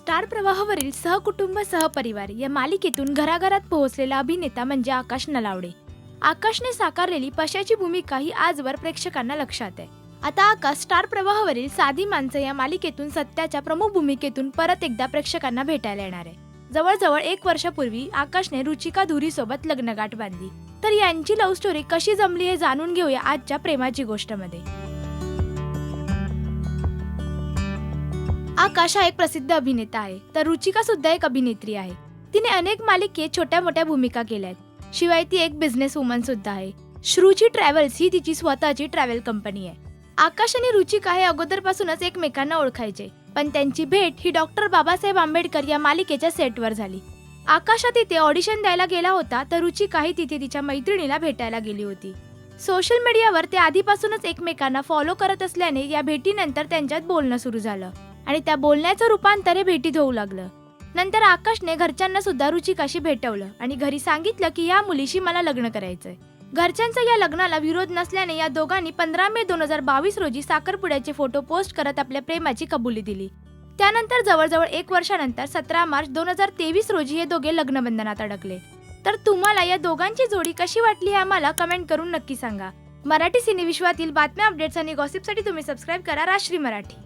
Star प्रवाहावरील सहकुटुंब सहपरिवार या मालिकेतून घराघरात पोहोचलेला अभिनेता म्हणजे आकाश नलावडे. आकाशने साकारलेली पशाची भूमिका ही आजवर प्रेक्षकांना लक्षात आहे. आता आकाश स्टार प्रवाहावरील साधी माणसं या मालिकेतून सत्याच्या प्रमुख भूमिकेतून परत एकदा प्रेक्षकांना भेटायला येणार आहे. जवळजवळ 1 वर्षापूर्वी आकाशने रुचिका धुरी सोबत लग्नगाठ बांधली. तर यांची लव्ह स्टोरी कशी जमली हे जाणून घेऊया आजच्या प्रेमाची गोष्ट मध्ये. आकाश हा एक प्रसिद्ध अभिनेता आहे, तर रुचिका सुद्धा एक अभिनेत्री आहे. तिने अनेक मालिकेत छोट्या मोठ्या भूमिका केल्या आहेत. शिवाय ती एक बिझनेस वुमन सुद्धा आहे. श्रुची ट्रॅव्हल्स ही तिची स्वतःची ट्रॅव्हल कंपनी आहे. आकाश आणि रुचिका हे अगोदरपासूनच एकमेकांना ओळखायचे, पण त्यांची भेट ही डॉक्टर बाबासाहेब आंबेडकर या मालिकेच्या सेटवर झाली. आकाश तिथे ऑडिशन द्यायला गेला होता, तर रुचिकाही तिथे तिच्या मैत्रिणीला भेटायला गेली होती. सोशल मीडियावर ते आधीपासूनच एकमेकांना फॉलो करत असल्याने या भेटीनंतर त्यांच्यात बोलणं सुरू झालं आणि त्या बोलण्याचं रूपांतर हे भेटीत होऊ लागलं. नंतर आकाशने घरच्यांना सुद्धा रुचिकाशी भेटवलं आणि घरी सांगितलं की या मुलीशी मला लग्न करायचंय. घरच्यांचा या लग्नाला विरोध नसल्याने या दोघांनी 15 मे 2022 रोजी साखरपुड्याचे फोटो पोस्ट करत आपल्या प्रेमाची कबुली दिली. त्यानंतर जवळजवळ 1 वर्षानंतर 17 मार्च 2023 रोजी हे दोघे लग्नबंधनात अडकले. तर तुम्हाला या दोघांची जोडी कशी वाटली हे आम्हाला कमेंट करून नक्की सांगा. मराठी सिनेविश्वातील बातम्या, अपडेट्स आणि गॉसिपसाठी तुम्ही सबस्क्राईब करा राजश्री मराठी.